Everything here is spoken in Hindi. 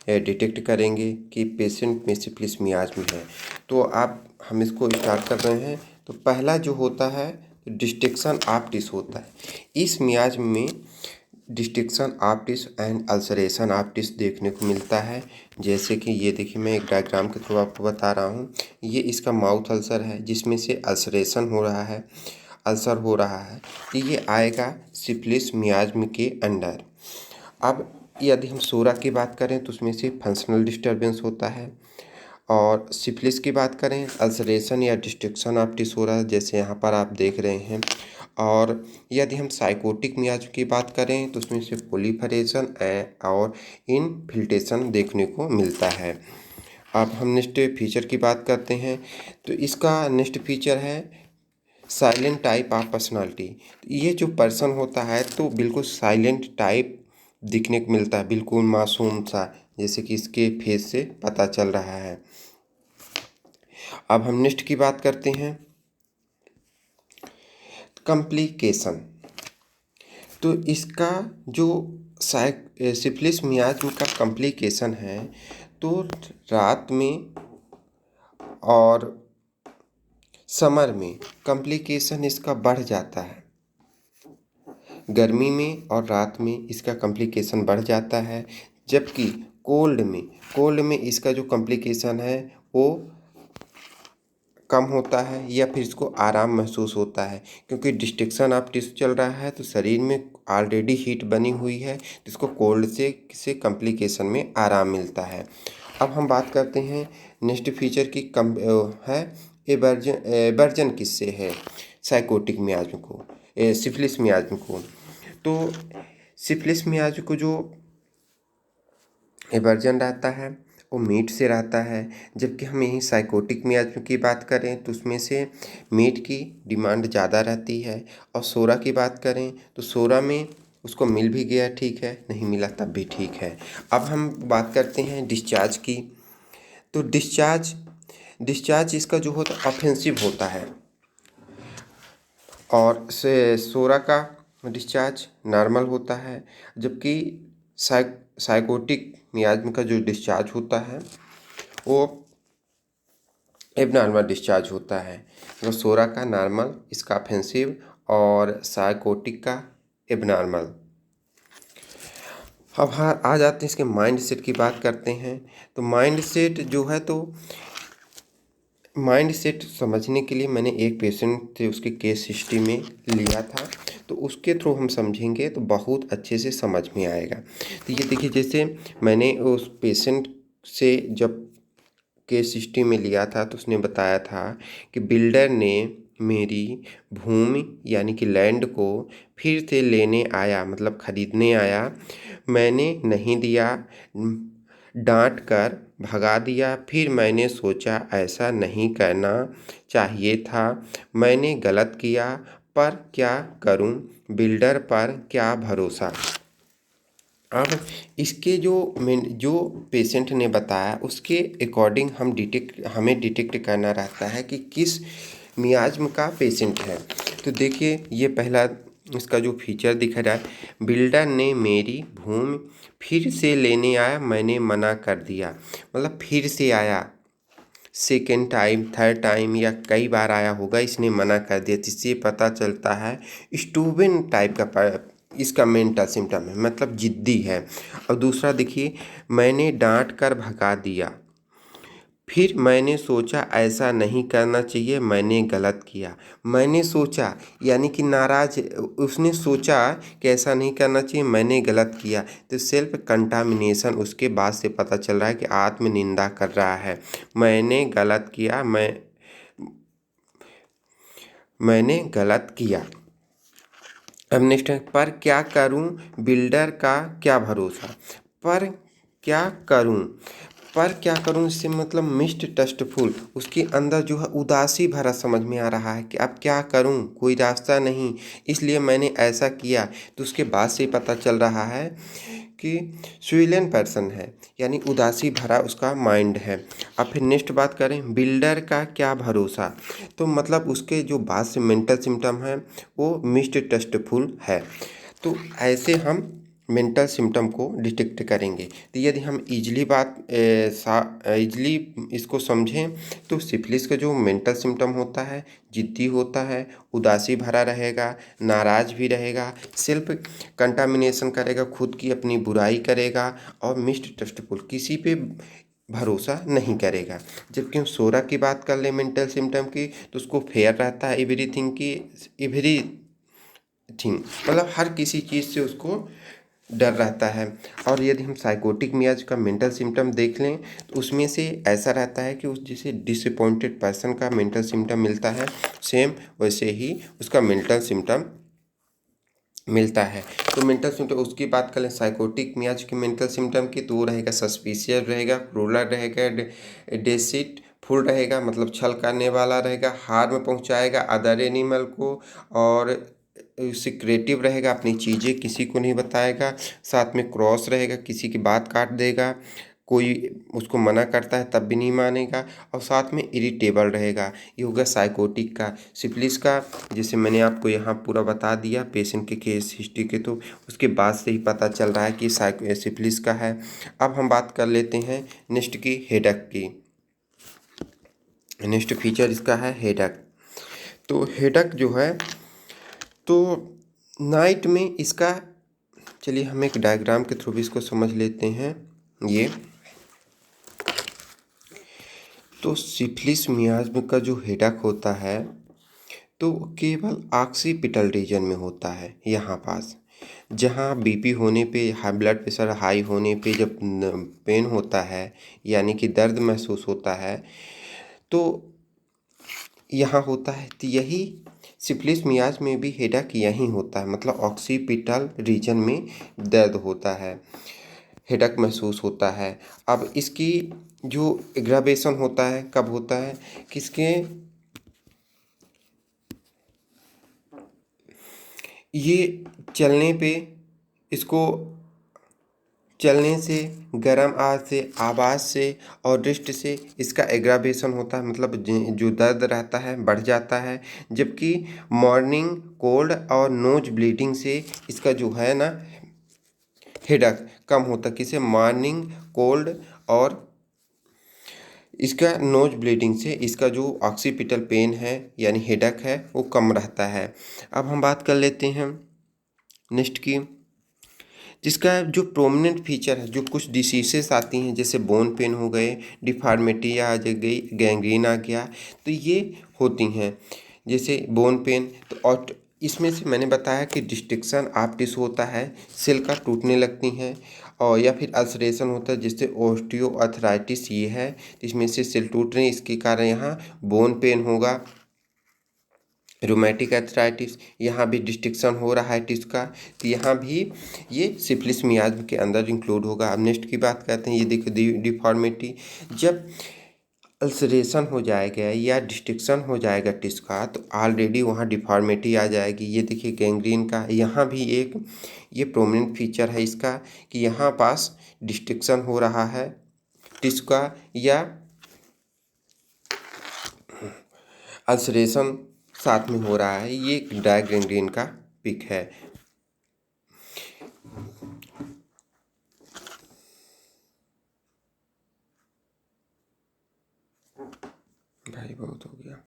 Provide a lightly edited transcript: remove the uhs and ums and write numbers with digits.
डिटेक्ट करेंगे कि पेशेंट में सिफिलिस मियाज्म है। तो हम इसको स्टार्ट कर रहे हैं। तो पहला जो होता है डिस्टिक्शन ऑप्टिस होता है। इस मियाज्म में डिस्टिक्शन ऑप्टिस एंड अल्सरेशन ऑप्टिस देखने को मिलता है। जैसे कि ये देखिए, मैं एक डायग्राम के थ्रू आपको बता रहा हूँ। ये इसका माउथ अल्सर है जिसमें से अल्सरेशन हो रहा है, अल्सर हो रहा है। तो ये आएगा सिफिलिस मियाज्म के अंडर। अब यदि हम सोरा की बात करें तो उसमें से फंक्शनल डिस्टर्बेंस होता है। और सिफिलिस की बात करें, अल्सरेशन या डिस्ट्रक्शन ऑप्टिस हो रहा है, जैसे यहाँ पर आप देख रहे हैं। और यदि हम साइकोटिक मियाज्म की बात करें तो उसमें से प्रोलिफरेशन और इनफिल्ट्रेशन देखने को मिलता है। अब हम नेक्स्ट फीचर की बात करते हैं। तो इसका नेक्स्ट फीचर है साइलेंट टाइप ऑफ पर्सनालिटी। ये जो पर्सन होता है तो बिल्कुल साइलेंट टाइप दिखने को मिलता है, बिल्कुल मासूम सा, जैसे कि इसके फेस से पता चल रहा है। अब हम नेक्स्ट की बात करते हैं कॉम्प्लिकेशन। तो इसका जो सिफिलिस मियाज्म का कॉम्प्लिकेशन है, तो रात में और समर में कॉम्प्लिकेशन इसका बढ़ जाता है। गर्मी में और रात में इसका कॉम्प्लिकेशन बढ़ जाता है, जबकि कोल्ड में इसका जो कॉम्प्लिकेशन है वो कम होता है या फिर इसको आराम महसूस होता है। क्योंकि डिस्ट्रक्शन ऑप्टिस चल रहा है तो शरीर में ऑलरेडी हीट बनी हुई है, तो इसको कोल्ड से कॉम्प्लिकेशन में आराम मिलता है। अब हम बात करते हैं नेक्स्ट फीचर की। कम है एबर्जन किससे है साइकोटिक मियाज्म को, सिफिलिस मियाज्म को। तो सिफिलिस मियाज्म को जो एबर्जन रहता है वो मीट से रहता है, जबकि हम यहीं साइकोटिक मियाज्म की बात करें तो उसमें से मीट की डिमांड ज़्यादा रहती है। और सोरा की बात करें तो सोरा में उसको मिल भी गया ठीक है, नहीं मिला तब भी ठीक है। अब हम बात करते हैं डिस्चार्ज की। तो डिस्चार्ज इसका जो होता है ऑफेंसिव होता है, और से सोरा का डिस्चार्ज नॉर्मल होता है, जबकि साइकोटिक मियाज्म का जो डिस्चार्ज होता है वो एबनॉर्मल डिस्चार्ज होता है। तो सोरा का नॉर्मल, इसका ऑफेंसिव, और साइकोटिक का एबनॉर्मल। अब हाँ आ जाते हैं इसके माइंड सेट की बात करते हैं। तो माइंड सेट जो है, तो माइंड सेट समझने के लिए मैंने एक पेशेंट थे उसकी केस हिस्ट्री में लिया था, तो उसके थ्रू हम समझेंगे तो बहुत अच्छे से समझ में आएगा। तो ये देखिए, जैसे मैंने उस पेशेंट से जब केस हिस्ट्री में लिया था तो उसने बताया था कि बिल्डर ने मेरी भूमि यानी कि लैंड को फिर से लेने आया, मतलब खरीदने आया। मैंने नहीं दिया, डांट कर भगा दिया। फिर मैंने सोचा ऐसा नहीं करना चाहिए था, मैंने गलत किया, पर क्या करूं, बिल्डर पर क्या भरोसा। अब इसके जो पेशेंट ने बताया उसके अकॉर्डिंग हमें डिटेक्ट करना रहता है कि किस मियाज्म का पेशेंट है। तो देखिए, ये पहला इसका जो फीचर दिख रहा है, बिल्डर ने मेरी भूमि फिर से लेने आया, मैंने मना कर दिया। मतलब फिर से आया, सेकेंड टाइम, थर्ड टाइम या कई बार आया होगा, इसने मना कर दिया, जिससे पता चलता है स्टूबन टाइप का इसका मेंटल सिम्टम है, मतलब जिद्दी है। और दूसरा देखिए, मैंने डांट कर भगा दिया, फिर मैंने सोचा ऐसा नहीं करना चाहिए, मैंने गलत किया। मैंने सोचा यानी कि नाराज, उसने सोचा कि ऐसा नहीं करना चाहिए, मैंने गलत किया। तो सेल्फ कंटामिनेशन उसके बाद से पता चल रहा है कि आत्म निंदा कर रहा है। मैंने गलत किया, मैंने गलत किया। अब नेक्स्ट है, पर क्या करूं, बिल्डर का क्या भरोसा। पर क्या करूं, पर क्या करूं इससे मतलब मिस्ट टस्टफुल, उसके अंदर जो है उदासी भरा समझ में आ रहा है कि अब क्या करूं, कोई रास्ता नहीं, इसलिए मैंने ऐसा किया। तो उसके बाद से पता चल रहा है कि स्विलन पर्सन है, यानी उदासी भरा उसका माइंड है। अब फिर नेक्स्ट बात करें, बिल्डर का क्या भरोसा। तो मतलब उसके जो बाद से मेंटल सिम्टम है वो मिस्ट टस्टफुल है। तो ऐसे हम मेंटल सिम्टम को डिटेक्ट करेंगे। तो यदि हम ईजली इसको समझें तो सिफिलिस का जो मेंटल सिम्टम होता है, जिद्दी होता है, उदासी भरा रहेगा, नाराज भी रहेगा, सेल्फ कंटामिनेशन करेगा, खुद की अपनी बुराई करेगा और मिसट्रस्टफुल, किसी पे भरोसा नहीं करेगा। जबकि हम सोरा की बात कर लें मेंटल सिम्टम की, तो उसको फेयर रहता है एवरीथिंग, मतलब हर किसी चीज़ से उसको डर रहता है। और यदि हम साइकोटिक मियाज का मेंटल सिम्टम देख लें तो उसमें से ऐसा रहता है कि उस जैसे डिसअपॉइंटेड पर्सन का मेंटल सिम्टम मिलता है, सेम वैसे ही उसका मेंटल सिम्टम मिलता है। तो मेंटल सिम्टम उसकी बात करें साइकोटिक मियाज की मेंटल सिम्टम की, तो वो रहेगा सस्पिशियस रहेगा, क्रूरल रहेगा, डिसीटफुल रहेगा, मतलब छल करने वाला रहेगा, हार्म पहुंचाएगा अदर एनिमल को, और सिक्रेटिव रहेगा, अपनी चीज़ें किसी को नहीं बताएगा, साथ में क्रॉस रहेगा, किसी की बात काट देगा, कोई उसको मना करता है तब भी नहीं मानेगा, और साथ में इरिटेबल रहेगा। ये होगा साइकोटिक का। सिफिलिस का जैसे मैंने आपको यहाँ पूरा बता दिया पेशेंट के केस हिस्ट्री के, तो उसके बाद से ही पता चल रहा है कि सिफिलिस का है। अब हम बात कर लेते हैं नेक्स्ट की, हेडेक की। नेक्स्ट फीचर इसका है हेडेक। तो हेडेक जो है तो नाइट में इसका, चलिए हम एक डायग्राम के थ्रू भी इसको समझ लेते हैं। ये तो सिफिलिस मियाज्म का जो हेडेक होता है तो केवल ऑक्सीपिटल रीजन में होता है, यहाँ पास जहाँ बीपी होने पे, हाई ब्लड प्रेशर हाई होने पे जब पेन होता है यानी कि दर्द महसूस होता है तो यहाँ होता है। तो यही सिफिलिस मियाज में भी हेडेक यहीं होता है, मतलब ऑक्सीपिटल रीजन में दर्द होता है, हेडेक महसूस होता है। अब इसकी जो एग्रावेशन होता है कब होता है, किसके, ये चलने पे, इसको चलने से, गर्म आग से, आवाज़ से और रिस्ट से इसका एग्रावेशन होता है, मतलब जो दर्द रहता है बढ़ जाता है। जबकि मॉर्निंग कोल्ड और नोज ब्लीडिंग से इसका जो है ना हेडेक कम होता है। किसे, मॉर्निंग कोल्ड और इसका नोज ब्लीडिंग से इसका जो ऑक्सीपिटल पेन है यानी हेडेक है वो कम रहता है। अब हम बात कर लेते हैं नेक्स्ट की, जिसका जो प्रोमिनेंट फीचर है, जो कुछ डिसीजेस आती हैं जैसे बोन पेन हो गए, डिफॉर्मिटी आ गई, गैंग्रीन आ गया, तो ये होती हैं जैसे बोन पेन। तो और इसमें से मैंने बताया कि डिस्ट्रक्शन ऑफ टिश्यू होता है, सेल का टूटने लगती हैं, और या फिर अल्सरेशन होता है जिससे ओस्टियोआर्थराइटिस ये है, इसमें से सेल टूट रहे हैं, इसके कारण यहाँ बोन पेन होगा। रोमैटिक अर्थराइटिस, यहाँ भी डिस्ट्रक्शन हो रहा है टिश्यू का, तो यहाँ भी ये सिफिलिस मियाज्म के अंदर इंक्लूड होगा। अब नेक्स्ट की बात करते हैं, ये देखो डिफॉर्मिटी, जब अल्सरेशन हो जाएगा या डिस्ट्रक्शन हो जाएगा टिश्यू का तो ऑलरेडी वहाँ डिफॉर्मिटी आ जाएगी। ये देखिए गैंग्रीन का, यहाँ भी एक ये प्रोमिनेंट फीचर है इसका कि यहाँ पास डिस्ट्रक्शन हो रहा है टिश्यू का या अल्सरेशन साथ में हो रहा है, ये ड्राई गैंग्रीन का पिक है। भाई बहुत